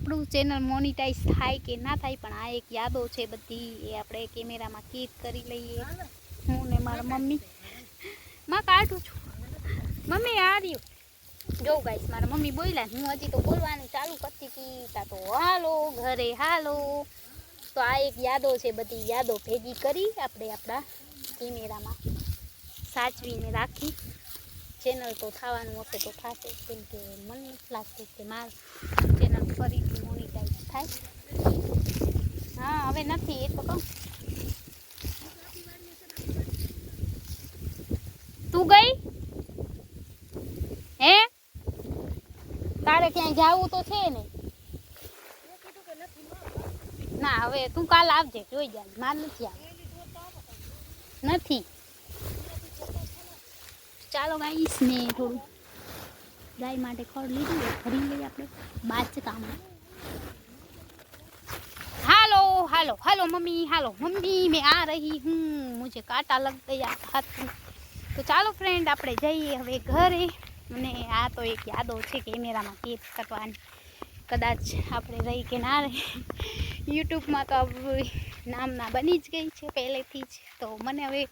આપણું channel monetise થાય કે ના થાય, પણ આ એક યાદો છે બધી, એ આપણે કેમેરામાં કેદ કરી લઈએ. હું ને મારા મમ્મી માં કાઢું છું. મમ્મી આ રહ્યું જો ગાઈસ, મારા મમ્મી બોલ્યા, હું હજી તો બોલવાનું ચાલુ કરતી હતી, તા તો હાલો ઘરે હાલો. તો આ એક યાદો છે, બધી યાદો ભેગી કરી આપણે આપણા કેમેરામાં સાચવીને રાખી. ચેનલ તો થવાનું હશે તો થશે, કેમ કે મને નથી લાગતું કે મારું ચેનલ ફરીથી મોનિટાઈઝ થાય. હા હવે નથી, એ તો કહું. તું ગઈ હે? તારે ક્યાંય જાવું તો છે ને? ના હવે તું કાલ આવજે, જોઈ જાય. માર નથી આવે નથી. ચાલો ગાઈસ, ને થોડું ગાય માટે ખડ લીધું, ભરી લઈએ આપણે બાચકામાં. હાલો હાલો હાલો મમ્મી, હાલો મમ્મી, मैं आ रही हूँ, मुझे कांटा लग गया हाथ में. તો ચાલો ફ્રેન્ડ, આપણે જઈએ હવે ઘરે. અને આ તો એક યાદો છે કેમેરામાં કેદ કરવાની. કદાચ આપણે રહી કે ના રહી, યુટ્યુબમાં તો નામના બની જ ગઈ છે પહેલેથી જ. તો મને હવે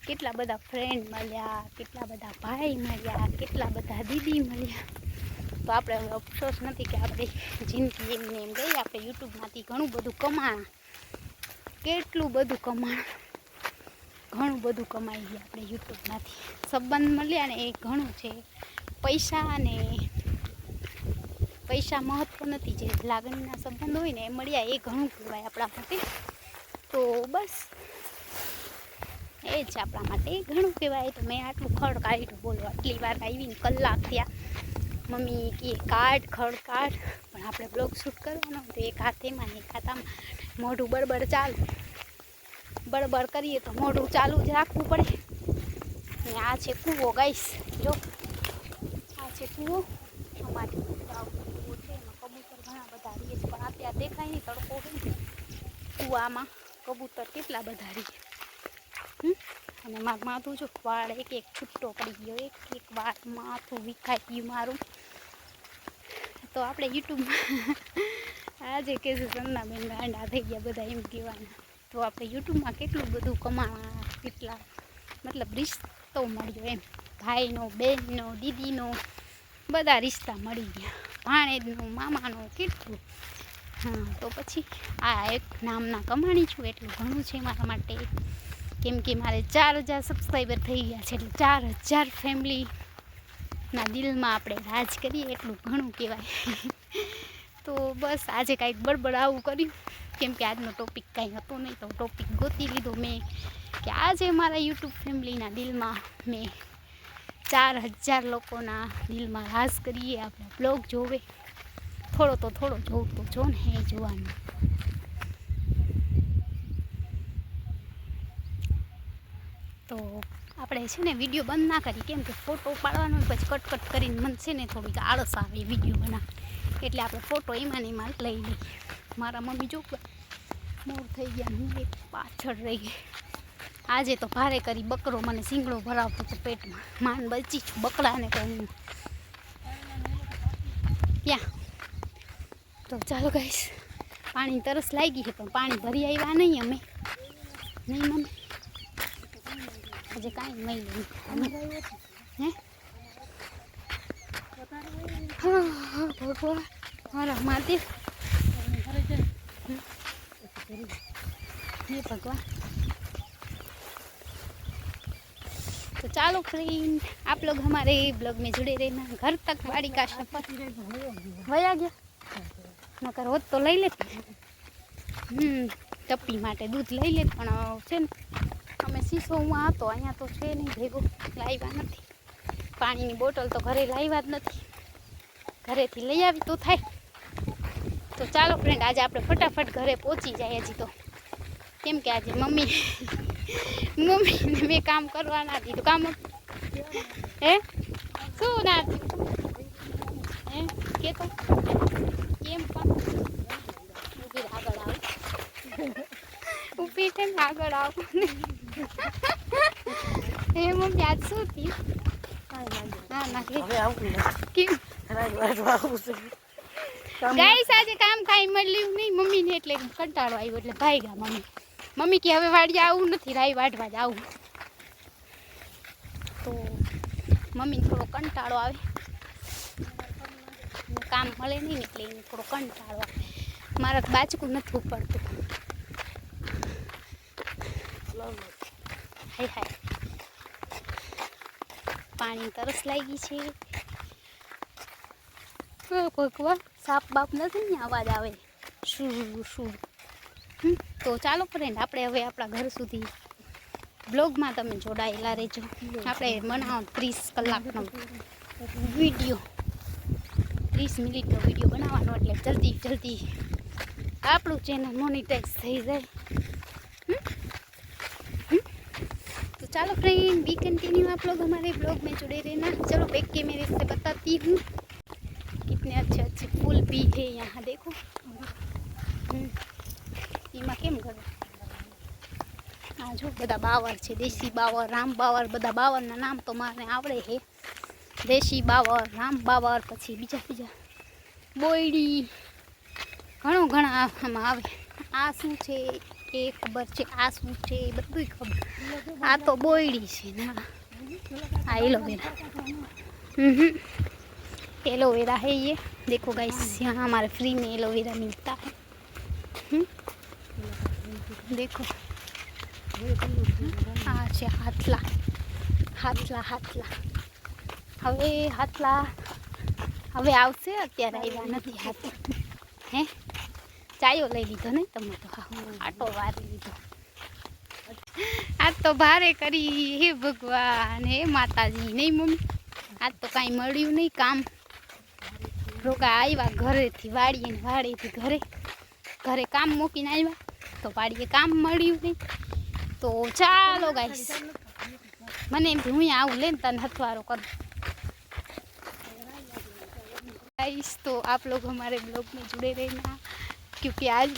કેટલા બધા ફ્રેન્ડ મળ્યા, કેટલા બધા ભાઈ મળ્યા, કેટલા બધા દીદી મળ્યા. તો આપણે હવે અફસોસ નથી કે આપણી જિંદગી એમને એમ ગઈ. આપણે યુટ્યુબમાંથી ઘણું બધું કમાણા, કેટલું બધું કમાણા, ઘણું બધું કમાઈ ગયા આપણે યુટ્યુબમાંથી. સંબંધ મળ્યા ને એ ઘણું છે. પૈસા મહત્વ નથી, જે લાગણીના સંબંધ હોય ને એ મળ્યા એ ઘણું કહેવાય આપણા માટે. તો બસ એ જ આપણા માટે ઘણું કહેવાય. તો મેં આટલું ખડ કાઢ્યું, બોલો આટલી વાર આવીને કલાક થયા. મમ્મી કે કાઢ ખડ કાઢ, પણ આપણે બ્લોગ શૂટ કરવાનો તો એક હાથેમાં ને એક હાથામાં મોઢું બળબડ ચાલુ. બળબડ કરીએ તો મોઢું ચાલુ જ રાખવું પડે. ને આ છે કૂવો ગાઈસ, જો આ છે કૂવો. અમારે કૂવો છે, એમાં કબૂતર ઘણા બધા રહીએ છે, પણ અત્યારે દેખાય નહીં, તડકો હોય ને. કૂવામાં કબૂતર કેટલા બધા રહીએ. અને મારું માથું જો, વાળ એક એક છૂટો પડી ગયો, એક એક વાળ માથું વિખાઈ ગયું મારું. તો આપણે યુટ્યુબમાં આજે કે છે સંનાબેન ગાંડા થઈ ગયા બધા એમ કહેવાના. તો આપણે યુટ્યુબમાં કેટલું બધું કમાણા, કેટલા મતલબ રિશ્તો મળ્યો એમ. ભાઈનો, બહેનનો, દીદીનો, બધા રિશ્તા મળી ગયા. ભાણેજનો, મામાનો, કેટલું. હા તો પછી આ એક નામના કમાણી છું, એટલું ઘણું છે મારા માટે. કેમ કે મારે 4000 સબસ્ક્રાઈબર થઈ ગયા છે, એટલે 4000 ફેમિલીના દિલમાં આપણે રાજ કરીએ એટલું ઘણું કહેવાય. તો બસ આજે કાંઈક બળબડ આવું કર્યું, કેમ કે આજનો ટોપિક કાંઈ હતો નહીં, તો ટોપિક ગોતી લીધો મેં કે આજે મારા યુટ્યુબ ફેમિલીના દિલમાં મેં 4000 લોકોના દિલમાં રાજ કરીએ. આપણે બ્લોગ જોવે, થોડો જોવું તો જો ને, એ જોવાનું. તો આપણે છે ને વિડીયો બંધ ના કરી, કેમ કે ફોટો પાડવાનો પછી કટ કરીને મને છે ને થોડીક આળસ આવે વિડીયો બનાવ, એટલે આપણે ફોટો એમાં ને એમાં લઈ લઈએ. મારા મમ્મી જો મોર થઈ ગયા, હું એક પાછળ રહી ગઈ. આજે તો ભારે કરી બકરો મને શીંગડો ભરાવતો હતો પેટમાં, માન બચી છું બકરાને તો હું ત્યાં. તો ચાલો ગાઈસ, પાણી તરસ લાગી છે, પણ પાણી ભરી આવ્યા નહીં અમે. નહીં મમ્મી આજે કાંઈ મળી હે? હા ભગવાન મારા મહાદેવ, हे भगवान. तो चलो फ्रेंड, आप लोग हमारे ब्लॉग में जुड़े रहना. घर तक वाड़ी का सफर वया गया नकर होत तो लई लेत. टप्पी माटे दूध लई लेत, पण છે ને અમે સીસોમાં હતો, અહીંયા તો છે નહીં ભેગો, લાવ્યા નથી. પાણીની બોટલ તો ઘરે લાવ્યા જ નથી, ઘરેથી લઈ આવી તો થાય. તો ચાલો ફ્રેન્ડ, આજે આપણે ફટાફટ ઘરે પહોંચી જાય. હજી તો કેમ કે આજે મમ્મીને મેં કામ કરવા ના દીધું. કામ હે શું ના હે કે તો કેમ પણ ઊભી આગળ આવ, ઊભી થઈને આગળ આવ. હે મમ્મી આજ શું થયું? હા ના હવે આવું કેમ આવું છે. ગાઈસ આજે કામ કાંઈ મળ્યું નહીં મમ્મીને, એટલે કંટાળો આવ્યો એટલે ભાઈ ગયા મમ્મી કે હવે વાડી આવું નથી, રાઈ વાટવા જ આવું. તો મમ્મીને થોડો કંટાળો આવે, કામ મળે નહીં ને એટલે એને થોડો કંટાળો આવે. મારે બાચકું નથી ઉપડતું. હાય હાય પાણી તરસ લાગી છે. ભગવાન સાપ બાપ નથી ને અવાજ આવે શું શું. તો ચાલો ફ્રેન્ડ આપણે હવે આપણા ઘર સુધી બ્લોગમાં તમે જોડાયેલા રહેજો. આપણે બનાવો 30 કલાકનો વિડીયો, 30 મિનિટનો વિડીયો બનાવવાનો, એટલે જલ્દી આપણું ચેનલ મોનિટાઈઝ થઈ જાય. तो चलो फ्रेंड बी कंटिन्यू आप लोग हमारे ब्लॉग में जुड़े रहना. चलो बैक कैमरे से बताती हूँ कितने अच्छे अच्छे फूल भी है यहाँ देखो. એમાં કેમ કરે આ જો બધા બાવર છે, દેશી બાવર, રામ બાવર, બધા બાવરના નામ તો મારે આવડે છે. દેશી બાવર, રામ બાવર, પછી બીજા બોયડી, ઘણા આમાં આવે. આ શું છે એ ખબર છે, આ શું છે એ બધું ખબર. આ તો બોયડી છે ના, આ एलोवेरा. एलोवेरा है ये देखो गाइस, यहाँ हमारे फ्री में एलोवेरा मिलता है. देखो આ છે હાથલા. હવે આવશે, અત્યારે આવ્યા નથી હાથલા. હે ચાયો લઈ લીધો ને તમે તો? હા આટો વારી લીધો. આજ તો ભારે કરી હે ભગવાન, હે માતાજી. નહીં મમ્મી આજ તો કાંઈ મળ્યું નહીં કામ. રોકા આવ્યા ઘરેથી વાડીએથી ઘરે કામ મૂકીને આવ્યા તો વાડીએ કામ મળ્યું નહીં. તો ચાલો ગાઈસ, મને એમ હું આવું લે ને તને હથવારો કરું. गाइस तो आप लोग हमारे ब्लॉग में जुड़े रहना, क्योंकि आज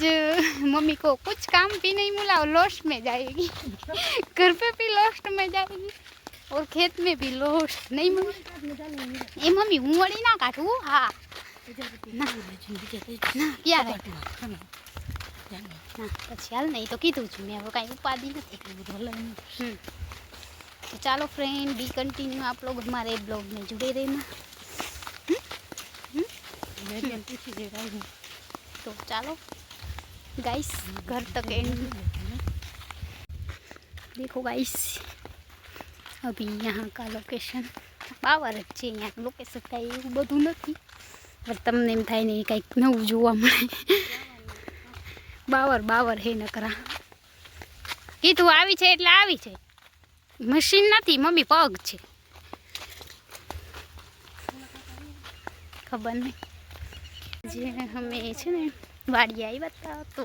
मम्मी को कुछ काम भी नहीं मिला, लॉस्ट में जाएगी. घर पे भी लॉस्ट में जाएगी और खेत में भी लॉस्ट. नहीं मम्मी ये मम्मी हूँ वड़ी ना काटू. हाँ ना क्या પછી હાલ નહીં તો કીધું છું મેં, હવે કાંઈ ઉપાધિ નથી. तो चलो फ्रेंड बी कंटिन्यू आप लोग हमारे ब्लॉग में जुड़े रहना. तो चलो गाइस घर तक एंड देखो गाइस. अभी यहाँ का लोकेशन बावर જ છે. અહીંયા લોકેશન થાય એવું બધું નથી, પણ તમને એમ થાય ને કંઈક નવું જોવા મળે. બાવર હે નકરા. કીધું આવી છે એટલે આવી છે, મશીન નથી મમ્મી, પગ છે. ખબર નહીં જે અમે છે ને વાડી આવ્યા હતા તો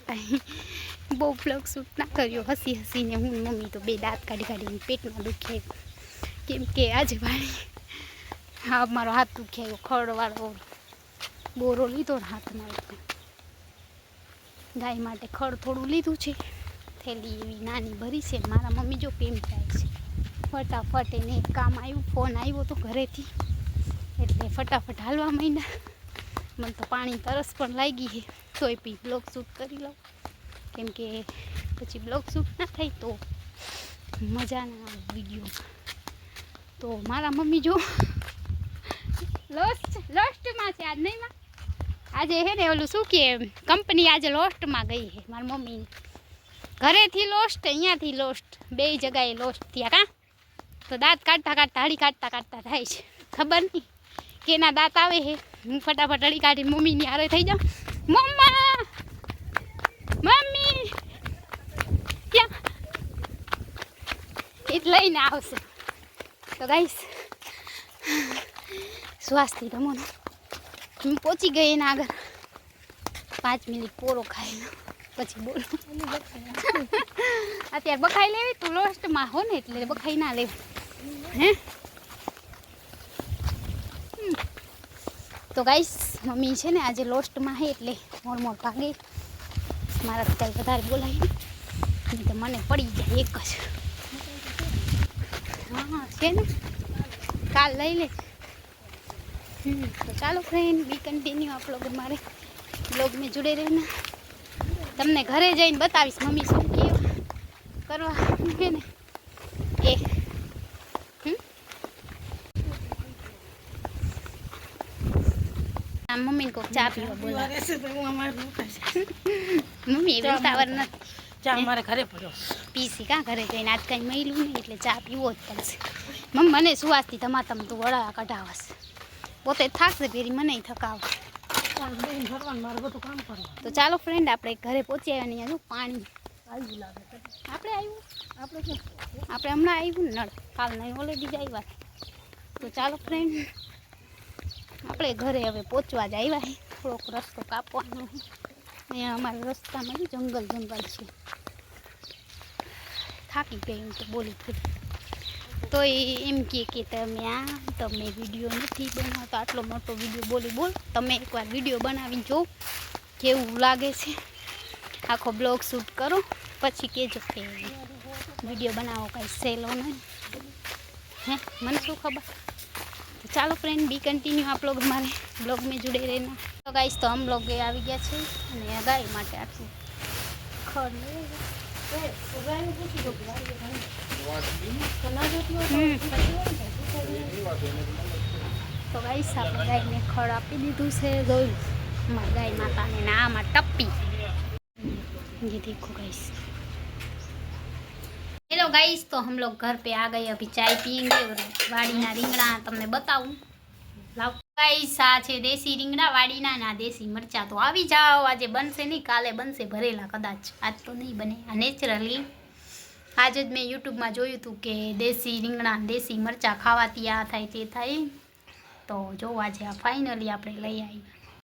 કાંઈ બહુ બ્લોગ શૂટ ના કર્યો. હસીને હું મમ્મી તો બે દાંત કાઢીને પેટમાં દુખે, કેમ કે આજે વાડી હા મારો હાથ દુખ્યાયો. ખડવાળો બોરો લીધો ને હાથમાં, ગાય માટે ખડ થોડું લીધું છે. થેલી એવી નાની ભરી છે. મારા મમ્મી જો કેમ જાય છે ફટાફટ. એને એક કામ આવ્યું, ફોન આવ્યો તો ઘરેથી, એટલે ફટાફટ હાલવા માંડ્યા. મને તો પાણી તરસ પણ લાગી છે, તોય બી બ્લોગ શૂટ કરી લઉં, કેમ કે પછી બ્લોગ શૂટ ના થાય તો મજા ના આવે વિડીયો. તો મારા મમ્મી જો લોસ્ટમાં છે આજ. નહીં માં આજે હે ને ઓલું શું કે કંપની આજે લોસ્ટમાં ગઈ છે. મારી મમ્મી ઘરેથી લોસ્ટ, અહીંયાથી લોસ્ટ, બે જગાએ લોસ્ટ થયા. કાં તો દાંત કાઢતા હળી કાઢતા થાય છે. ખબર નહીં કેના દાંત આવે છે. હું ફટાફટ હળી કાઢીને મમ્મીની હારે થઈ જાઉં. મમ્મી ક્યાં એ જ લઈને આવશે. તો ગાઈસ શ્વાસથી રમો ને. હું પહોંચી ગઈ એના આગળ. 5 મિનિટ પોરો ખાઈ લો પછી બોલો. અત્યારે બખાઈ લેવી, તું લોસ્ટમાં હો ને એટલે બખાઈ ના લેવી. હે તો ગાઈસ મમ્મી છે ને આજે લોસ્ટમાં હે એટલે મોર ભાગે. મારા કંઈ વધારે બોલાય નહીં તો મને પડી જાય એક જ. હા છે ને કાલ લઈ લે. તો ચાલો ફ્રેન્ડ બી કન્ટિન્યુ આપ લોકો મારે બ્લોગ में जुड़े रहना. તમને ઘરે જઈને બતાવીશ મમ્મી શું કેવું કરવા છે ને એ. મમ્મીને કોક ચા પીવા બોલા. મમ્મી એવી ઉતાવળ નથી. ચા મારે ઘરે પડ્યો પીસી કાં ઘરે જઈને આજ કાંઈ મળ્યું નહીં એટલે ચા પીવો જ પડશે. મમ્મી મને સુવાસથી ધમાતમ તું વડા કઢાવસ પોતે થાકશે ફેરી મને થકાવ. મારે બધું કામ કરવાનું. તો ચાલો ફ્રેન્ડ આપણે ઘરે પહોંચી આવ્યા નહીં હજુ પાણી આવી લાગે આપણે આવ્યું આપણે ક્યાં આપણે હમણાં આવ્યું ને નળ કાલ નહીં ઓલરેડી જ આવ્યા. તો ચાલો ફ્રેન્ડ આપણે ઘરે હવે પહોંચવા જ આવ્યા છે. થોડોક રસ્તો કાપવાનો છે. અહીંયા અમારા રસ્તામાં જંગલ છે. થાકી ગઈ હું તો બોલી ફરી તો એમ કહે કે તમે વિડીયો નથી બનાવતો આટલો મોટો વિડીયો બોલ તમે એકવાર વિડીયો બનાવી જો કેવું લાગે છે આખો બ્લોગ શૂટ કરો પછી કહેજો કે વિડીયો बनाવો કાંઈ સહેલો નહીં હે મને શું ખબર. तो चलो फ्रेंड बी कंटिन्यू आप लोग हमारे ब्लॉग में जुड़े रहना. तो गाइस तो हम लोग આવી ગયા છે અને ગાય માટે આટલું ખડ તો ગાઈસ આપણે ગાયને ખડ આપી દીધું છે. જોયું અમારી ગાય માતાને ને આમાં ટપ્પી ये देखो गाइस. हेलो गाइस तो हम लोग घर पे आ गए अभी चाय पियेंगे और वाड़ीना રીંગણા તમને बताऊं लाव गाइस आ छे देसी રીંગણા વાડીના ના દેશી મરચા તો આવી જાઓ આજે બનશે નહીં કાલે બનશે ભરેલા કદાચ આજ તો નહીં બને આ નેચરલી આજ જ મેં યુટ્યુબમાં જોયું હતું કે દેશી રીંગણા દેશી મરચા ખાવાથી આ થાય તે થાય તો જો આજે આ ફાઇનલી આપણે લઈ આવી.